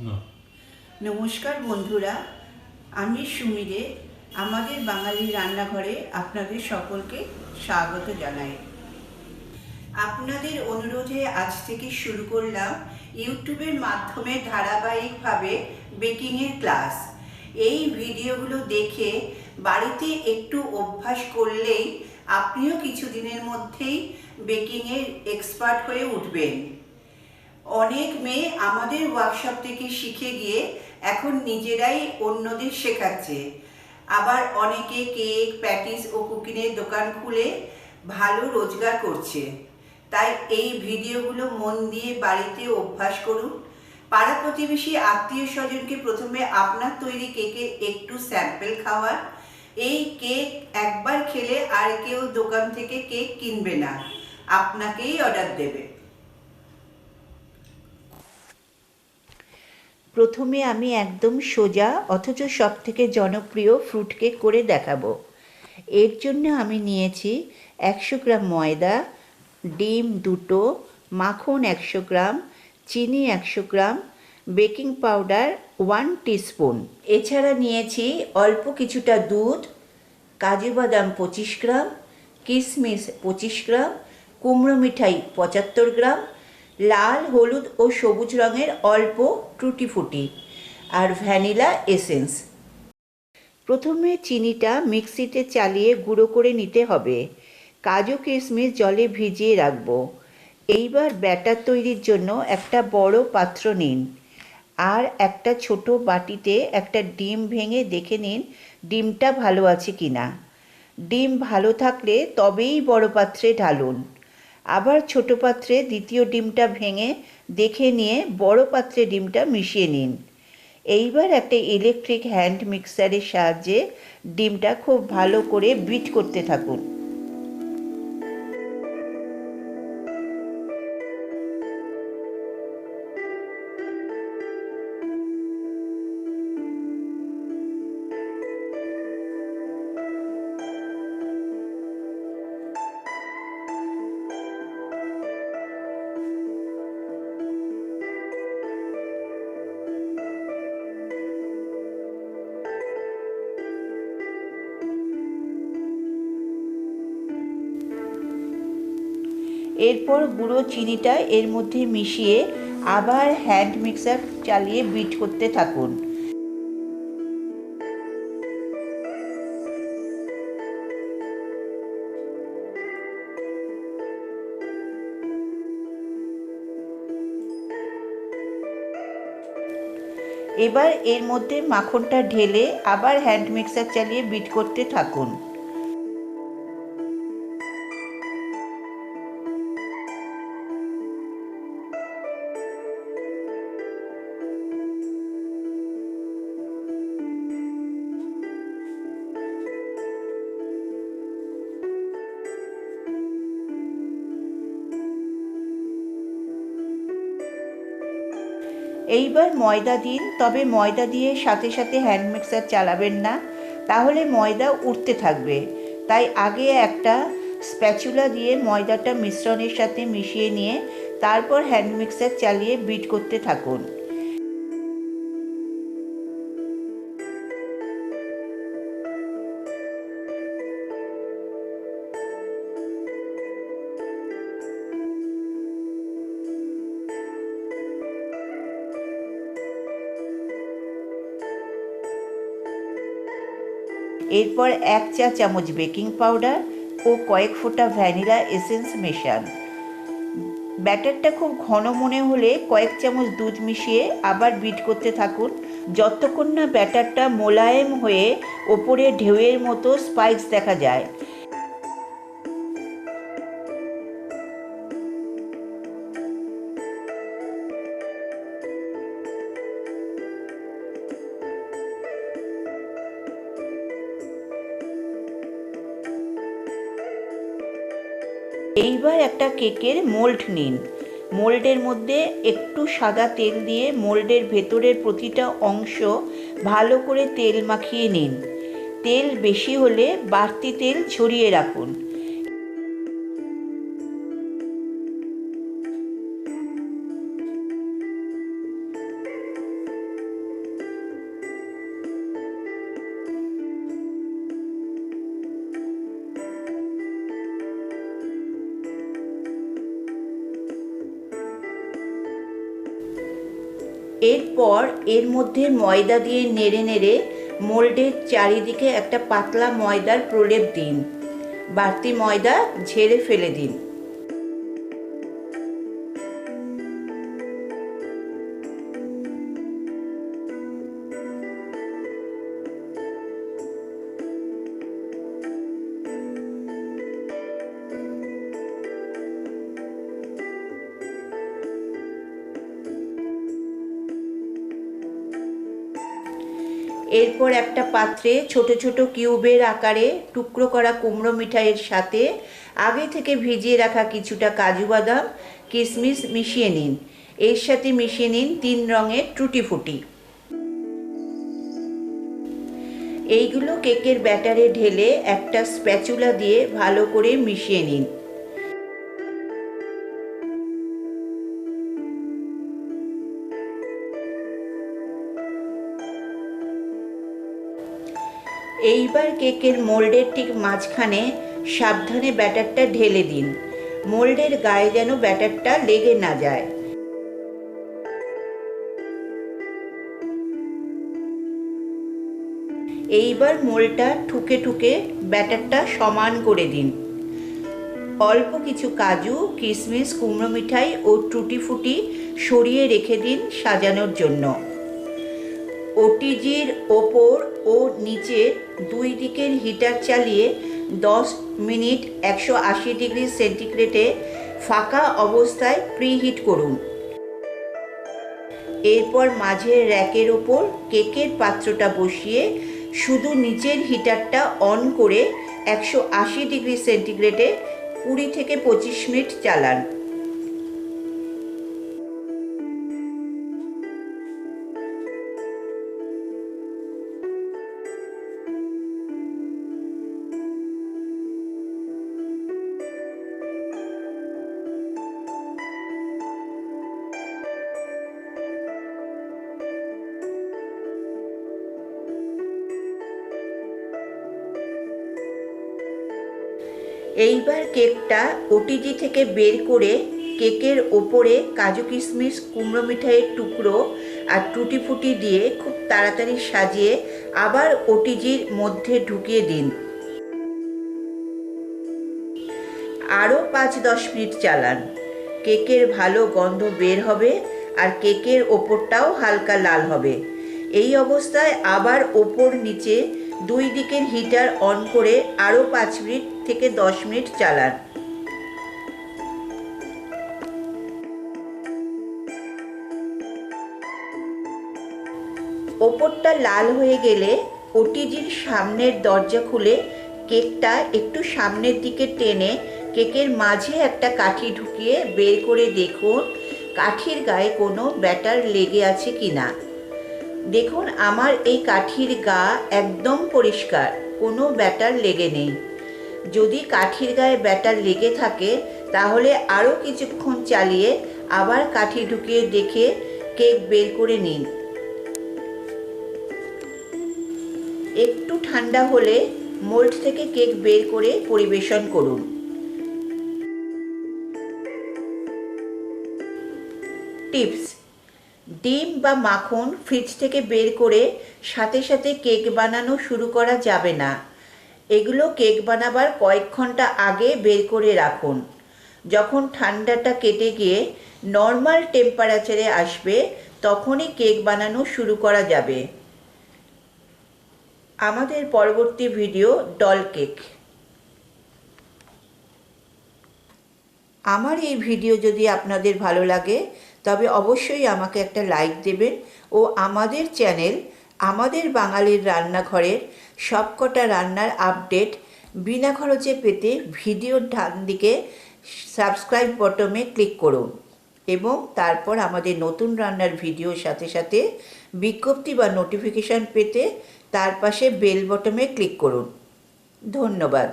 না। নমস্কার বন্ধুরা, আমি সুমিরে আমাদের বাঙালি রান্নাঘরে আপনাদের সকলকে স্বাগত জানাই। আপনাদের অনুরোধে আজ থেকে শুরু করলাম ইউটিউবের মাধ্যমে ধারাবাহিকভাবে বেকিংয়ের ক্লাস। এই ভিডিওগুলো দেখে বাড়িতে একটু অভ্যাস করলেই আপনিও কিছুদিনের মধ্যেই বেকিংয়ের এক্সপার্ট হয়ে উঠবেন। অনেক মেয়ে আমাদের ওয়ার্কশপ থেকে শিখে গিয়ে এখন নিজেরাই অন্যদের শেখাচ্ছে। আবার অনেকে কেক, প্যাটিস ও কুকিংয়ের দোকান খুলে ভালো রোজগার করছে। তাই এই ভিডিওগুলো মন দিয়ে বাড়িতে অভ্যাস করুন। পাড়া প্রতিবেশী আত্মীয় স্বজনকে প্রথমে আপনার তৈরি কেকের একটু স্যাম্পল খাওয়ান। এই কেক একবার খেলে আর কেউ দোকান থেকে কেক কিনবে না, আপনাকেই অর্ডার দেবে। প্রথমে আমি একদম সোজা অথচ সবথেকে জনপ্রিয় ফ্রুট কেক করে দেখাবো। এর জন্য আমি নিয়েছি 100 গ্রাম ময়দা, ডিম 2টো, মাখন 100 গ্রাম, চিনি 100 গ্রাম, বেকিং পাউডার 1 টিস্পুন। এছাড়া নিয়েছি অল্প কিছুটা দুধ, কাজু বাদাম 25 গ্রাম, কিশমিশ 25 গ্রাম, কুমড়ো মিঠাই 75 গ্রাম, লাল, হলুদ ও সবুজ রঙের অল্প টুটি ফুটি আর ভ্যানিলা এসেন্স। প্রথমে চিনিটা মিক্সিতে চালিয়ে গুঁড়ো করে নিতে হবে। কাজু কিশমিশ জলে ভিজিয়ে রাখবো। এইবার ব্যাটার তৈরির জন্য একটা বড় পাত্র নিন আর একটা ছোট বাটিতে একটা ডিম ভেঙে দেখে নিন ডিমটা ভালো আছে কি না। ডিম ভালো থাকলে তবেই বড় পাত্রে ঢালুন। আবার ছোট পাত্রে দ্বিতীয় ডিমটা ভেঙে দেখে নিয়ে বড় পাত্রে ডিমটা মিশিয়ে নিন। এইবার একটা ইলেকট্রিক হ্যান্ড মিক্সারের সাহায্যে ডিমটা খুব ভালো করে বিট করতে থাকুন। এরপর গুঁড়ো চিনিটা এর মধ্যে মিশিয়ে আবার হ্যান্ড মিক্সার চালিয়ে বিট করতে থাকুন। এবার এর মধ্যে মাখনটা ঢেলে আবার হ্যান্ড মিক্সার চালিয়ে বিট করতে থাকুন। এইবার ময়দা দিন, তবে ময়দা দিয়ে সাথে সাথে হ্যান্ড মিক্সার চালাবেন না, তাহলে ময়দা উঠতে থাকবে। তাই আগে একটা স্প্যাচুলা দিয়ে ময়দাটা মিশ্রণের সাথে মিশিয়ে নিয়ে তারপর হ্যান্ড মিক্সার চালিয়ে বিট করতে থাকুন। এরপর 1 চা চামচ বেকিং পাউডার ও কয়েক ফোঁটা ভ্যানিলা এসেন্স মেশান। ব্যাটারটা খুব ঘন মনে হলে কয়েক চামচ দুধ মিশিয়ে আবার বিট করতে থাকুন, যতক্ষণ না ব্যাটারটা মোলায়েম হয়ে ওপরে ঢেউয়ের মতো স্পাইক্স দেখা যায়। এইবার একটা কেকের মোল্ড নিন। মোল্ডের মধ্যে একটু সাদা তেল দিয়ে মোল্ডের ভেতরের প্রতিটা অংশ ভালো করে তেল মাখিয়ে নিন। তেল বেশি হলে বাড়তি তেল ছড়িয়ে রাখুন। এরপর এর মধ্যে ময়দা দিয়ে নেড়ে নেড়ে মোল্ডের চারিদিকে একটা পাতলা ময়দার প্রলেপ দিন। বাড়তি ময়দা ঝেড়ে ফেলে দিন। এরপর একটা পাত্রে ছোট ছোট কিউবের আকারে টুকরো করা কুমড়ো মিঠাইয়ের সাথে আগে থেকে ভিজিয়ে রাখা কিছুটা কাজু বাদাম কিশমিশ মিশিয়ে নিন। এর সাথে মিশিয়ে নিন 3 রঙের টুটি ফুটি। এইগুলো কেকের ব্যাটারে ঢেলে একটা স্প্যাচুলা দিয়ে ভালো করে মিশিয়ে নিন। এইবার কেকের মোল্ডের ঠিক মাঝখানে সাবধানে ব্যাটারটা ঢেলে দিন। মোল্ডের গায়ে যেন ব্যাটারটা লেগে না যায়। এইবার মোল্ডটা ঠুকে ঠুকে ব্যাটারটা সমান করে দিন। অল্প কিছু কাজু কিশমিশ কুমড়ো মিঠাই ও টুটি ফুটি সরিয়ে রেখে দিন সাজানোর জন্য। ওটিজির ওপর ও নিচে 2 দিকের হিটার চালিয়ে 10 মিনিট 180 ডিগ্রি সেন্টিগ্রেডে ফাঁকা অবস্থায় প্রিহিট করুন। এরপর মাঝের র্যাকের ওপর কেকের পাত্রটা বসিয়ে শুধু নিচের হিটারটা অন করে 180 ডিগ্রি সেন্টিগ্রেডে 20 থেকে 25 মিনিট চালান। এইবার কেকটা ওটিজি থেকে বের করে কেকের ওপরে কাজু কিশমিশ কুমড়ো মিঠাইয়ের টুকরো আর টুটি ফুটি দিয়ে খুব তাড়াতাড়ি সাজিয়ে আবার ওটিজির মধ্যে ঢুকিয়ে দিন। আরও 5-10 মিনিট চালান। কেকের ভালো গন্ধ বের হবে আর কেকের ওপরটাও হালকা লাল হবে। এই অবস্থায় আবার ওপর নিচে 2 দিকের হিটার অন করে আরও 5 মিনিট থেকে 10 মিনিট চালান। ওপরটা লাল হয়ে গেলে ওটিজির সামনের দরজা খুলে কেকটা একটু সামনের দিকে টেনে কেকের মাঝে একটা কাঠি ঢুকিয়ে বের করে দেখুন কাঠির গায়ে কোনো ব্যাটার লেগে আছে কিনা। দেখুন আমার এই কাঠির গা একদম পরিষ্কার, কোনো ব্যাটার লেগে নেই। যদি কাঠির গায়ে ব্যাটার লেগে থাকে তাহলে আরও কিছুক্ষণ চালিয়ে আবার কাঠি ঢুকিয়ে দেখে কেক বের করে নিন। একটু ঠান্ডা হলে মোল্ড থেকে কেক বের করে পরিবেশন করুন। টিপস: ডিম বা মাখন ফ্রিজ থেকে বের করে সাথে সাথে কেক বানানো শুরু করা যাবে না। এগুলো কেক বানাবার কয়েক ঘন্টা আগে বের করে রাখুন। যখন ঠান্ডাটা কেটে গিয়ে নর্মাল টেম্পারেচারে আসবে তখনই কেক বানানো শুরু করা যাবে। আমাদের পরবর্তী ভিডিও ডল কেক। আমার এই ভিডিও যদি আপনাদের ভালো লাগে তবে অবশ্যই আমাকে একটা লাইক দেবেন ও আমাদের চ্যানেল আমাদের বাঙালির রান্নাঘরের সবকটা রান্নার আপডেট বিনা খরচে পেতে ভিডিওর ডান দিকে সাবস্ক্রাইব বটনে ক্লিক করুন এবং তারপর আমাদের নতুন রান্নার ভিডিওর সাথে সাথে বিজ্ঞপ্তি বা নোটিফিকেশান পেতে তার পাশে বেল বটনে ক্লিক করুন। ধন্যবাদ।